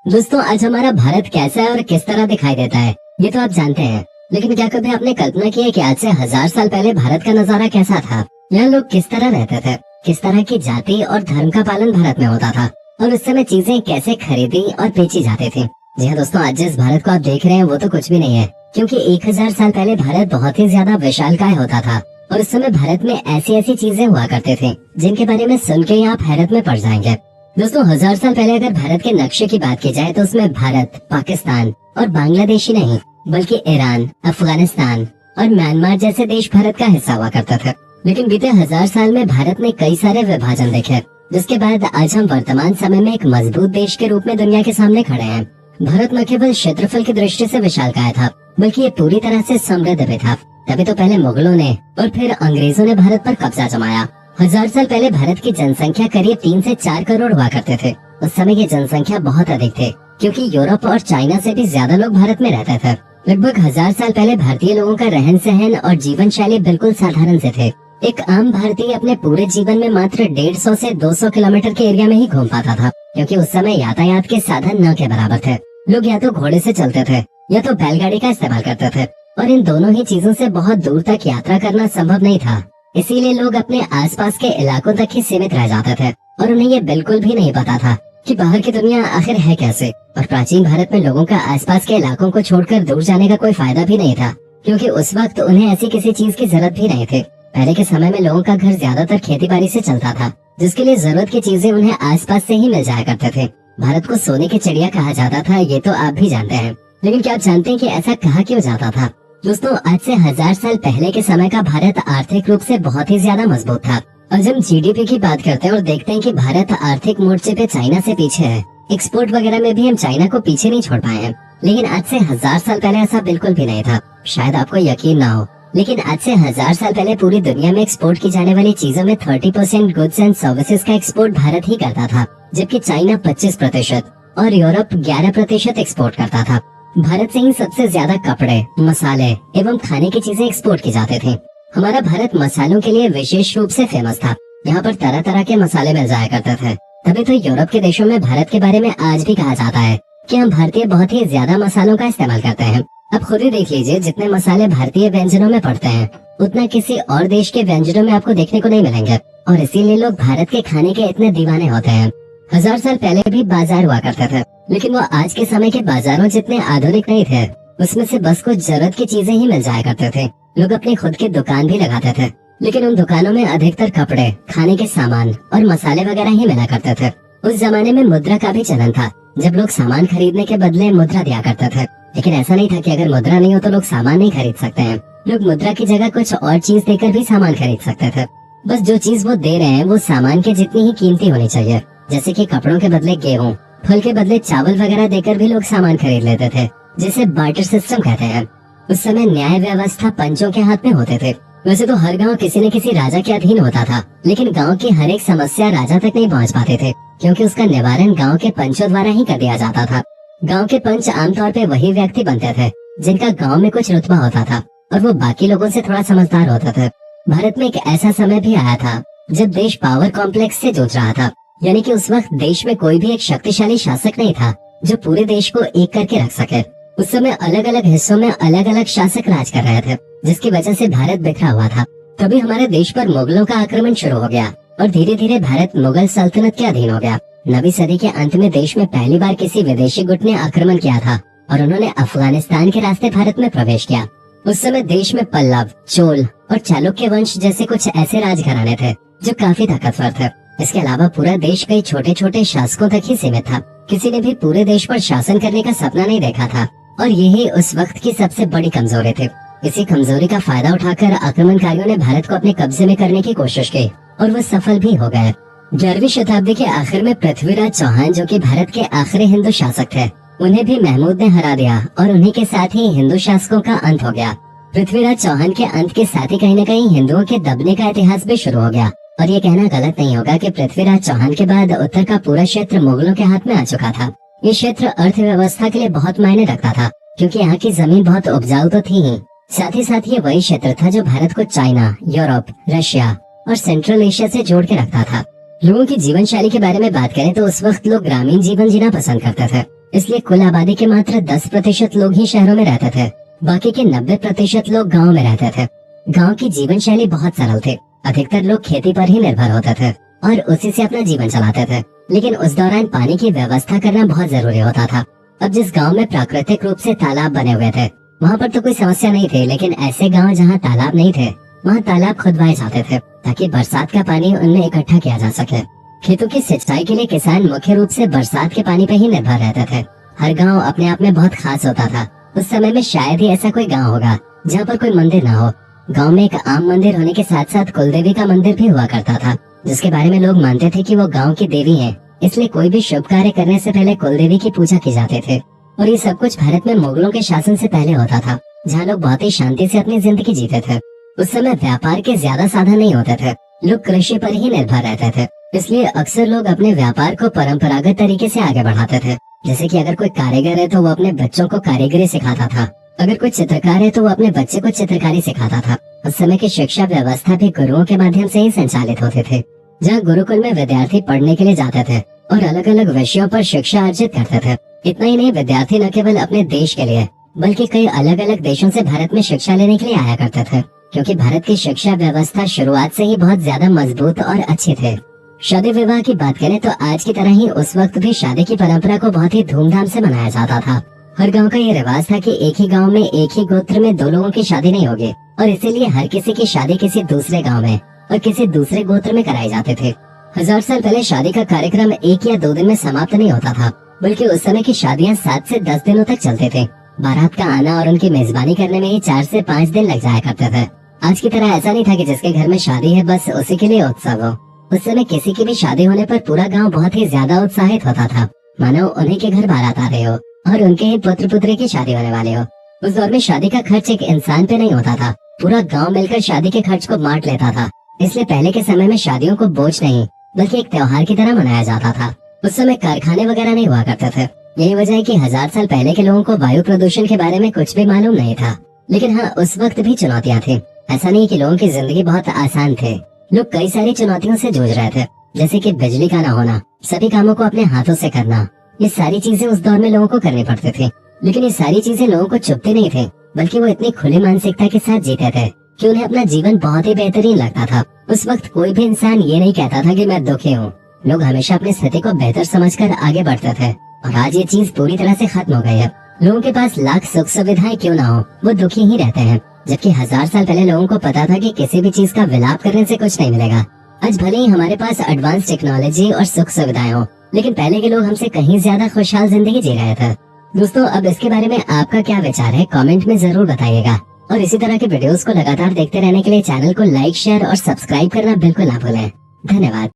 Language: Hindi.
दोस्तों, आज हमारा भारत कैसा है और किस तरह दिखाई देता है ये तो आप जानते हैं। लेकिन क्या कभी आपने कल्पना की है कि आज से 1000 साल पहले भारत का नजारा कैसा था? यहाँ लोग किस तरह रहते थे, किस तरह की जाति और धर्म का पालन भारत में होता था, और उस समय चीजें कैसे खरीदी और बेची जाती थी। जी हाँ दोस्तों, आज जिस भारत को आप देख रहे हैं वो तो कुछ भी नहीं है, क्योंकि 1000 साल पहले भारत बहुत ही ज्यादा विशालकाय होता था। और उस समय भारत में ऐसी ऐसी चीजें हुआ करते थे जिनके बारे में सुन के आप हैरत में पड़ जाएंगे। दोस्तों, 1000 साल पहले अगर भारत के नक्शे की बात की जाए तो उसमें भारत, पाकिस्तान और बांग्लादेश ही नहीं बल्कि ईरान, अफगानिस्तान और म्यांमार जैसे देश भारत का हिस्सा हुआ करता था। लेकिन बीते 1000 साल में भारत ने कई सारे विभाजन देखे, जिसके बाद आज हम वर्तमान समय में एक मजबूत देश के रूप में दुनिया के सामने खड़े हैं। भारत न केवल क्षेत्रफल की दृष्टि से विशालकाय था, बल्कि ये पूरी तरह से समृद्ध भी था। तभी तो पहले मुगलों ने और फिर अंग्रेजों ने भारत पर कब्जा जमाया। 1000 साल पहले भारत की जनसंख्या करीब 3 से 4 करोड़ हुआ करते थे। उस समय की जनसंख्या बहुत अधिक थे, क्योंकि यूरोप और चाइना से भी ज्यादा लोग भारत में रहते थे। लगभग 1000 साल पहले भारतीय लोगों का रहन सहन और जीवन शैली बिल्कुल साधारण से थे। एक आम भारतीय अपने पूरे जीवन में मात्र 150 से 200 किलोमीटर के एरिया में ही घूम पाता था, क्योंकि उस समय यातायात के साधन न के बराबर थे। लोग या तो घोड़े से चलते थे या तो बैलगाड़ी का इस्तेमाल करते थे, और इन दोनों ही चीजों से बहुत दूर तक यात्रा करना संभव नहीं था। इसीलिए लोग अपने आसपास के इलाकों तक ही सीमित रह जाते थे, और उन्हें ये बिल्कुल भी नहीं पता था कि बाहर की दुनिया आखिर है कैसे। और प्राचीन भारत में लोगों का आसपास के इलाकों को छोड़कर दूर जाने का कोई फायदा भी नहीं था, क्योंकि उस वक्त उन्हें ऐसी किसी चीज की जरूरत भी नहीं थी। पहले के समय में लोगों का घर ज्यादातर खेती बाड़ी से चलता था, जिसके लिए जरूरत की चीजें उन्हें आसपास से ही मिल जाया करते थे। भारत को सोने की चिड़िया कहा जाता था, ये तो आप भी जानते हैं। लेकिन क्या आप जानते हैं कि ऐसा कहा क्यों जाता था? दोस्तों, आज से 1000 साल पहले के समय का भारत आर्थिक रूप से बहुत ही ज्यादा मजबूत था। और जब जीडीपी की बात करते हैं और देखते हैं कि भारत आर्थिक मोर्चे पे चाइना से पीछे है, एक्सपोर्ट वगैरह में भी हम चाइना को पीछे नहीं छोड़ पाए हैं। लेकिन आज से 1000 साल पहले ऐसा बिल्कुल भी नहीं था। शायद आपको यकीन ना हो, लेकिन आज से 1000 साल पहले पूरी दुनिया में एक्सपोर्ट की जाने वाली चीजों में 30% गुड्स एंड सर्विसेज का एक्सपोर्ट भारत ही करता था, जबकि चाइना 25% और यूरोप 11% एक्सपोर्ट करता था। भारत से ही सबसे ज्यादा कपड़े, मसाले एवं खाने की चीजें एक्सपोर्ट की जाते थे। हमारा भारत मसालों के लिए विशेष रूप से फेमस था। यहाँ पर तरह तरह के मसाले मिल जाया करते थे। तभी तो यूरोप के देशों में भारत के बारे में आज भी कहा जाता है कि हम भारतीय बहुत ही ज्यादा मसालों का इस्तेमाल करते हैं। अब खुद ही देख लीजिए, जितने मसाले भारतीय व्यंजनों में पड़ते हैं उतना किसी और देश के व्यंजनों में आपको देखने को नहीं मिलेंगे, और इसीलिए लोग भारत के खाने के इतने दीवाने होते हैं। 1000 साल पहले भी बाजार हुआ करते थे, लेकिन वो आज के समय के बाजारों जितने आधुनिक नहीं थे। उसमें से बस कुछ जरूरत की चीजें ही मिल जाया करते थे। लोग अपनी खुद की दुकान भी लगाते थे, लेकिन उन दुकानों में अधिकतर कपड़े, खाने के सामान और मसाले वगैरह ही मिला करते थे। उस जमाने में मुद्रा का भी चलन था, जब लोग सामान खरीदने के बदले मुद्रा दिया करते थे। लेकिन ऐसा नहीं था कि अगर मुद्रा नहीं हो तो लोग सामान नहीं खरीद सकते हैं। लोग मुद्रा की जगह कुछ और चीज देकर भी सामान खरीद सकते थे। बस जो चीज वो दे रहे हैं वो सामान के जितनी ही कीमती होनी चाहिए। जैसे कि कपड़ों के बदले गेहूं, फल के बदले चावल वगैरह देकर भी लोग सामान खरीद लेते थे, जिसे बार्टर सिस्टम कहते हैं। उस समय न्याय व्यवस्था पंचों के हाथ में होते थे। वैसे तो हर गांव किसी न किसी राजा के अधीन होता था, लेकिन गांव की हर एक समस्या राजा तक नहीं पहुंच पाते थे, क्योंकि उसका निवारण गांव के पंचों द्वारा ही कर दिया जाता था। गांव के पंच आमतौर पे वही व्यक्ति बनते थे जिनका गांव में कुछ रुतबा होता था, और वो बाकी लोगों से थोड़ा समझदार होते थे। भारत में एक ऐसा समय भी आया था जब देश पावर कॉम्प्लेक्स से जूझ रहा था, यानी कि उस वक्त देश में कोई भी एक शक्तिशाली शासक नहीं था जो पूरे देश को एक करके रख सके। उस समय अलग अलग हिस्सों में अलग अलग शासक राज कर रहे थे, जिसकी वजह से भारत बिखरा हुआ था। तभी हमारे देश पर मुगलों का आक्रमण शुरू हो गया, और धीरे धीरे भारत मुगल सल्तनत के अधीन हो गया। 9वीं सदी के अंत में देश में पहली बार किसी विदेशी गुट ने आक्रमण किया था, और उन्होंने अफगानिस्तान के रास्ते भारत में प्रवेश किया। उस समय देश में पल्लव, चोल और चालुक्य वंश जैसे कुछ ऐसे राजघराने थे जो काफी ताकतवर थे। इसके अलावा पूरा देश कई छोटे छोटे शासकों तक ही सीमित था। किसी ने भी पूरे देश पर शासन करने का सपना नहीं देखा था, और यही उस वक्त की सबसे बड़ी कमजोरी थी। इसी कमजोरी का फायदा उठाकर आक्रमणकारियों ने भारत को अपने कब्जे में करने की कोशिश की, और वो सफल भी हो गए। 11वीं शताब्दी के आखिर में पृथ्वीराज चौहान, जो कि भारत के आखिरी हिंदू शासक थे, उन्हें भी महमूद ने हरा दिया, और उन्हीं के साथ ही हिंदू शासकों का अंत हो गया। पृथ्वीराज चौहान के अंत के साथ ही कहीं न कहीं हिंदुओं के दबने का इतिहास भी शुरू हो गया। और ये कहना गलत नहीं होगा कि पृथ्वीराज चौहान के बाद उत्तर का पूरा क्षेत्र मुगलों के हाथ में आ चुका था। ये क्षेत्र अर्थव्यवस्था के लिए बहुत मायने रखता था, क्योंकि यहाँ की जमीन बहुत उपजाऊ तो थी ही, साथ ही साथ ये वही क्षेत्र था जो भारत को चाइना, यूरोप, रशिया और सेंट्रल एशिया से जोड़ के रखता था। लोगों की जीवन शैली के बारे में बात करें तो उस वक्त लोग ग्रामीण जीवन जीना पसंद करते थे। इसलिए कुल आबादी के मात्र 10% लोग ही शहरों में रहते थे। बाकी के 90% लोग गाँव में रहते थे। गाँव की जीवन शैली बहुत सरल थी। अधिकतर लोग खेती पर ही निर्भर होते थे और उसी से अपना जीवन चलाते थे। लेकिन उस दौरान पानी की व्यवस्था करना बहुत जरूरी होता था। अब जिस गांव में प्राकृतिक रूप से तालाब बने हुए थे वहां पर तो कोई समस्या नहीं थी, लेकिन ऐसे गांव जहां तालाब नहीं थे वहां तालाब खुदवाए जाते थे ताकि बरसात का पानी उनमें इकट्ठा किया जा सके। खेतों की सिंचाई के लिए किसान मुख्य रूप से बरसात के पानी पर ही निर्भर रहते थे। हर गाँव अपने आप में बहुत खास होता था। उस समय में शायद ही ऐसा कोई गाँव होगा जहाँ पर कोई मंदिर ना हो। गाँव में एक आम मंदिर होने के साथ साथ कुलदेवी का मंदिर भी हुआ करता था, जिसके बारे में लोग मानते थे कि वो गांव की देवी हैं। इसलिए कोई भी शुभ कार्य करने से पहले कुलदेवी की पूजा की जाती थी। और ये सब कुछ भारत में मुगलों के शासन से पहले होता था, जहाँ लोग बहुत ही शांति से अपनी जिंदगी जीते थे। उस समय व्यापार के ज्यादा साधन नहीं होते थे, लोग कृषि पर ही निर्भर रहते थे। इसलिए अक्सर लोग अपने व्यापार को परंपरागत तरीके से आगे बढ़ाते थे। जैसे कि अगर कोई कारीगर है तो वो अपने बच्चों को कारीगरी सिखाता था, अगर कोई चित्रकार है तो वो अपने बच्चे को चित्रकारी सिखाता था। उस समय की शिक्षा व्यवस्था भी गुरुओं के माध्यम से ही संचालित होते थे, जहाँ गुरुकुल में विद्यार्थी पढ़ने के लिए जाते थे और अलग अलग विषयों पर शिक्षा अर्जित करते थे। इतना ही नहीं, विद्यार्थी न केवल अपने देश के लिए बल्कि कई अलग अलग देशों से भारत में शिक्षा लेने के लिए आया करते थे, क्योंकि भारत की शिक्षा व्यवस्था शुरुआत से ही बहुत ज्यादा मजबूत और अच्छी थे। शादी विवाह की बात करें तो आज की तरह ही उस वक्त भी शादी की परंपरा को बहुत ही धूमधाम से मनाया जाता था। हर गांव का ये रिवाज था कि एक ही गांव में एक ही गोत्र में दो लोगों की शादी नहीं होगी और इसीलिए हर किसी की शादी किसी दूसरे गांव में और किसी दूसरे गोत्र में कराए जाते थे। 1000 साल पहले शादी का कार्यक्रम 1 या 2 दिन में समाप्त नहीं होता था, बल्कि उस समय की शादियां 7 से 10 दिनों तक चलते थे। बारात का आना और उनकी मेजबानी करने में ही 4 से 5 दिन लग जाया करते थे। आज की तरह ऐसा नहीं था कि जिसके घर में शादी है बस उसी के लिए उत्सव हो। उस समय किसी की भी शादी होने पर पूरा गांव बहुत ही ज्यादा उत्साहित होता था, मानो उन्हीं के घर बारात आ रहे हो और उनके ही पुत्र पुत्री की शादी होने वाले हो। उस दौर में शादी का खर्च एक इंसान पे नहीं होता था, पूरा गांव मिलकर शादी के खर्च को बांट लेता था। इसलिए पहले के समय में शादियों को बोझ नहीं बल्कि एक त्योहार की तरह मनाया जाता था। उस समय कारखाने वगैरह नहीं हुआ करते थे। यही वजह है कि 1000 साल पहले के लोगों को वायु प्रदूषण के बारे में कुछ भी मालूम नहीं था। लेकिन हाँ, उस वक्त भी चुनौतियाँ थी। ऐसा नहीं कि लोगों की जिंदगी बहुत आसान थे, लोग कई सारी चुनौतियों से जूझ रहे थे, जैसे कि बिजली का ना होना, सभी कामों को अपने हाथों से करना। ये सारी चीजें उस दौर में लोगों को करनी पड़ती थी, लेकिन ये सारी चीजें लोगों को चुभती नहीं थी, बल्कि वो इतनी खुली मानसिकता के साथ जीते थे कि उन्हें अपना जीवन बहुत ही बेहतरीन लगता था। उस वक्त कोई भी इंसान ये नहीं कहता था कि मैं दुखी हूँ। लोग हमेशा अपनी स्थिति को बेहतर समझकर आगे बढ़ते थे और आज ये चीज पूरी तरह से खत्म हो गई है। लोगों के पास लाख सुख सुविधाएं क्यों ना हो, वो दुखी ही रहते हैं। जबकि 1000 साल पहले लोगों को पता था कि किसी भी चीज का विलाप करने से कुछ नहीं मिलेगा। आज भले ही हमारे पास एडवांस टेक्नोलॉजी और सुख सुविधाएं हो, लेकिन पहले के लोग हमसे कहीं ज्यादा खुशहाल जिंदगी जी रहे थे। दोस्तों, अब इसके बारे में आपका क्या विचार है, कमेंट में जरूर बताइएगा। और इसी तरह के वीडियोस को लगातार देखते रहने के लिए चैनल को लाइक, शेयर और सब्सक्राइब करना बिल्कुल ना भूलें। धन्यवाद।